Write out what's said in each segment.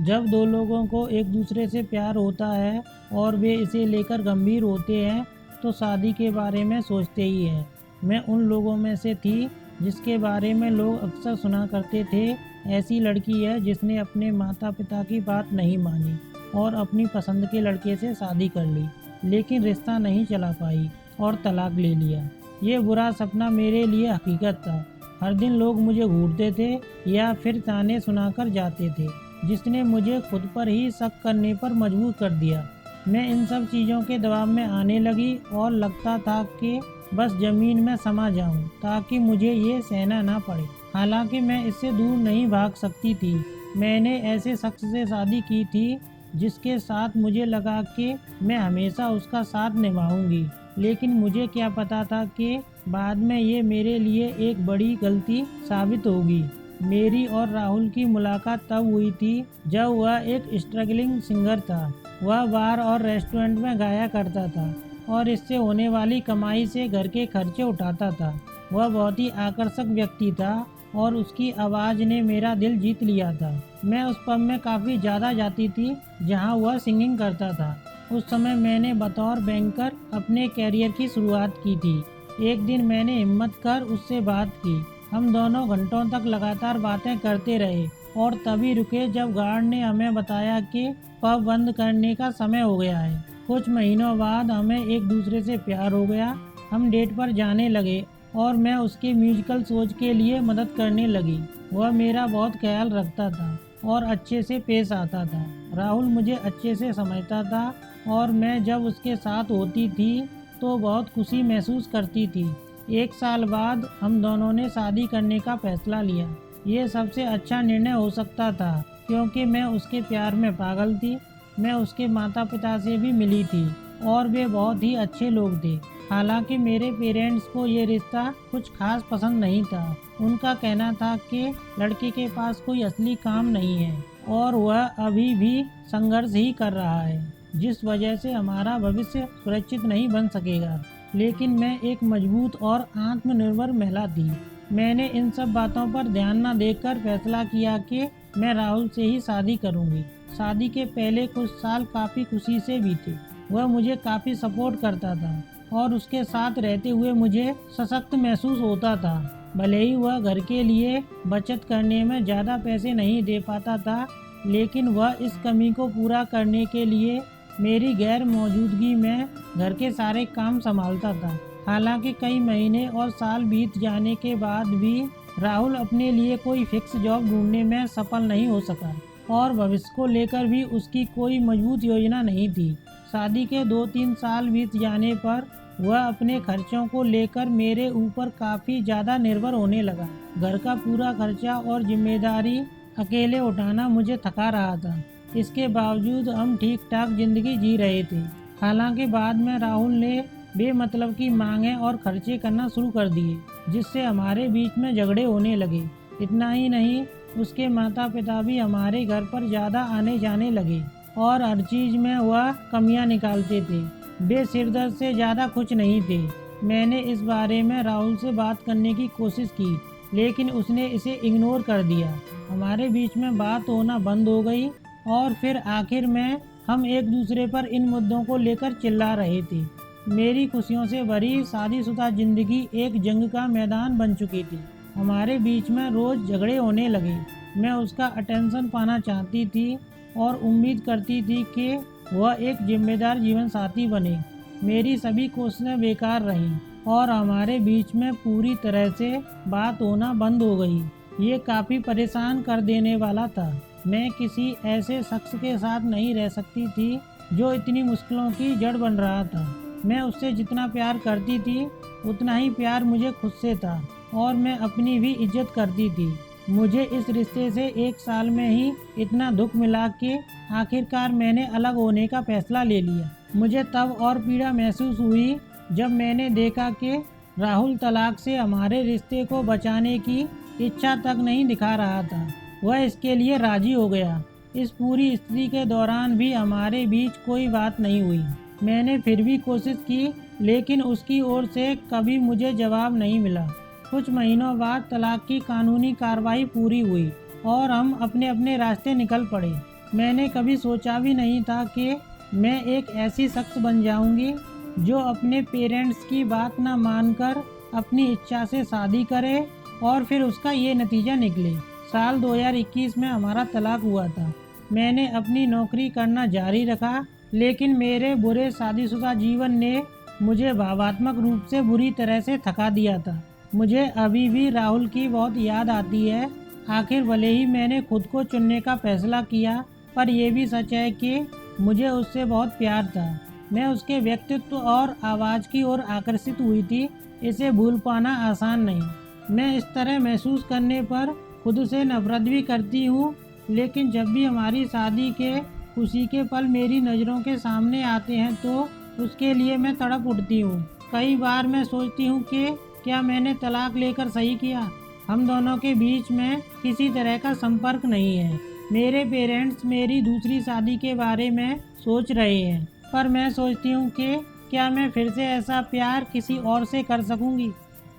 जब दो लोगों को एक दूसरे से प्यार होता है और वे इसे लेकर गंभीर होते हैं तो शादी के बारे में सोचते ही हैं। मैं उन लोगों में से थी जिसके बारे में लोग अक्सर सुना करते थे, ऐसी लड़की है जिसने अपने माता पिता की बात नहीं मानी और अपनी पसंद के लड़के से शादी कर ली, लेकिन रिश्ता नहीं चला पाई और तलाक ले लिया। ये बुरा सपना मेरे लिए हकीकत था। हर दिन लोग मुझे घूरते थे या फिर ताने सुनाकर जाते थे, जिसने मुझे खुद पर ही शक करने पर मजबूर कर दिया। मैं इन सब चीज़ों के दबाव में आने लगी और लगता था कि बस ज़मीन में समा जाऊं ताकि मुझे ये सहना ना पड़े। हालांकि मैं इससे दूर नहीं भाग सकती थी। मैंने ऐसे शख्स से शादी की थी जिसके साथ मुझे लगा कि मैं हमेशा उसका साथ निभाऊंगी, लेकिन मुझे क्या पता था कि बाद में ये मेरे लिए एक बड़ी गलती साबित होगी। मेरी और राहुल की मुलाकात तब हुई थी जब वह एक स्ट्रगलिंग सिंगर था। वह बार और रेस्टोरेंट में गाया करता था और इससे होने वाली कमाई से घर के खर्चे उठाता था। वह बहुत ही आकर्षक व्यक्ति था और उसकी आवाज़ ने मेरा दिल जीत लिया था। मैं उस पब में काफ़ी ज़्यादा जाती थी जहां वह सिंगिंग करता था। उस समय मैंने बतौर बैंकर अपने कैरियर की शुरुआत की थी। एक दिन मैंने हिम्मत कर उससे बात की। हम दोनों घंटों तक लगातार बातें करते रहे और तभी रुके जब गार्ड ने हमें बताया कि पब बंद करने का समय हो गया है। कुछ महीनों बाद हमें एक दूसरे से प्यार हो गया। हम डेट पर जाने लगे और मैं उसके म्यूजिकल शोज के लिए मदद करने लगी। वह मेरा बहुत ख्याल रखता था और अच्छे से पेश आता था। राहुल मुझे अच्छे से समझता था और मैं जब उसके साथ होती थी तो बहुत खुशी महसूस करती थी। 1 साल बाद हम दोनों ने शादी करने का फैसला लिया। ये सबसे अच्छा निर्णय हो सकता था क्योंकि मैं उसके प्यार में पागल थी। मैं उसके माता पिता से भी मिली थी और वे बहुत ही अच्छे लोग थे। हालांकि मेरे पेरेंट्स को ये रिश्ता कुछ खास पसंद नहीं था। उनका कहना था कि लड़के के पास कोई असली काम नहीं है और वह अभी भी संघर्ष ही कर रहा है, जिस वजह से हमारा भविष्य सुरक्षित नहीं बन सकेगा। लेकिन मैं एक मजबूत और आत्मनिर्भर महिला थी। मैंने इन सब बातों पर ध्यान न देकर फैसला किया कि मैं राहुल से ही शादी करूंगी। शादी के पहले कुछ साल काफ़ी खुशी से बीते। वह मुझे काफ़ी सपोर्ट करता था और उसके साथ रहते हुए मुझे सशक्त महसूस होता था। भले ही वह घर के लिए बचत करने में ज़्यादा पैसे नहीं दे पाता था, लेकिन वह इस कमी को पूरा करने के लिए मेरी गैर मौजूदगी में घर के सारे काम संभालता था। हालांकि कई महीने और साल बीत जाने के बाद भी राहुल अपने लिए कोई फिक्स जॉब ढूंढने में सफल नहीं हो सका और भविष्य को लेकर भी उसकी कोई मजबूत योजना नहीं थी। शादी के 2-3 साल बीत जाने पर वह अपने खर्चों को लेकर मेरे ऊपर काफ़ी ज़्यादा निर्भर होने लगा। घर का पूरा खर्चा और जिम्मेदारी अकेले उठाना मुझे थका रहा था। इसके बावजूद हम ठीक ठाक जिंदगी जी रहे थे। हालांकि बाद में राहुल ने बेमतलब की मांगें और खर्चे करना शुरू कर दिए, जिससे हमारे बीच में झगड़े होने लगे। इतना ही नहीं, उसके माता पिता भी हमारे घर पर ज़्यादा आने जाने लगे और हर चीज़ में वह कमियां निकालते थे। वे सिरदर्द से ज़्यादा कुछ नहीं थे। मैंने इस बारे में राहुल से बात करने की कोशिश की, लेकिन उसने इसे इग्नोर कर दिया। हमारे बीच में बात होना बंद हो गई और फिर आखिर में हम एक दूसरे पर इन मुद्दों को लेकर चिल्ला रहे थे। मेरी खुशियों से भरी शादीशुदा जिंदगी एक जंग का मैदान बन चुकी थी। हमारे बीच में रोज झगड़े होने लगे। मैं उसका अटेंशन पाना चाहती थी और उम्मीद करती थी कि वह एक जिम्मेदार जीवन साथी बने। मेरी सभी कोशिशें बेकार रहीं और हमारे बीच में पूरी तरह से बात होना बंद हो गई। ये काफ़ी परेशान कर देने वाला था। मैं किसी ऐसे शख्स के साथ नहीं रह सकती थी जो इतनी मुश्किलों की जड़ बन रहा था। मैं उससे जितना प्यार करती थी उतना ही प्यार मुझे खुद से था और मैं अपनी भी इज्जत करती थी। मुझे इस रिश्ते से 1 साल में ही इतना दुख मिला कि आखिरकार मैंने अलग होने का फैसला ले लिया। मुझे तब और पीड़ा महसूस हुई जब मैंने देखा कि राहुल तलाक से हमारे रिश्ते को बचाने की इच्छा तक नहीं दिखा रहा था। वह इसके लिए राजी हो गया। इस पूरी स्थिति के दौरान भी हमारे बीच कोई बात नहीं हुई। मैंने फिर भी कोशिश की, लेकिन उसकी ओर से कभी मुझे जवाब नहीं मिला। कुछ महीनों बाद तलाक की कानूनी कार्रवाई पूरी हुई और हम अपने अपने रास्ते निकल पड़े। मैंने कभी सोचा भी नहीं था कि मैं एक ऐसी शख्स बन जाऊंगी जो अपने पेरेंट्स की बात ना मानकर अपनी इच्छा से शादी करे और फिर उसका ये नतीजा निकले। साल 2021 में हमारा तलाक हुआ था। मैंने अपनी नौकरी करना जारी रखा, लेकिन मेरे बुरे शादीशुदा जीवन ने मुझे भावनात्मक रूप से बुरी तरह से थका दिया था। मुझे अभी भी राहुल की बहुत याद आती है। आखिर भले ही मैंने खुद को चुनने का फैसला किया, पर यह भी सच है कि मुझे उससे बहुत प्यार था। मैं उसके व्यक्तित्व और आवाज़ की ओर आकर्षित हुई थी। इसे भूल पाना आसान नहीं। मैं इस तरह महसूस करने पर खुद से नफरत भी करती हूँ, लेकिन जब भी हमारी शादी के खुशी के पल मेरी नज़रों के सामने आते हैं तो उसके लिए मैं तड़प उठती हूँ। कई बार मैं सोचती हूँ कि क्या मैंने तलाक लेकर सही किया। हम दोनों के बीच में किसी तरह का संपर्क नहीं है। मेरे पेरेंट्स मेरी दूसरी शादी के बारे में सोच रहे हैं, पर मैं सोचती हूँ कि क्या मैं फिर से ऐसा प्यार किसी और से कर सकूँगी।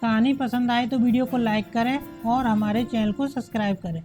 कहानी पसंद आए तो वीडियो को लाइक करें और हमारे चैनल को सब्सक्राइब करें।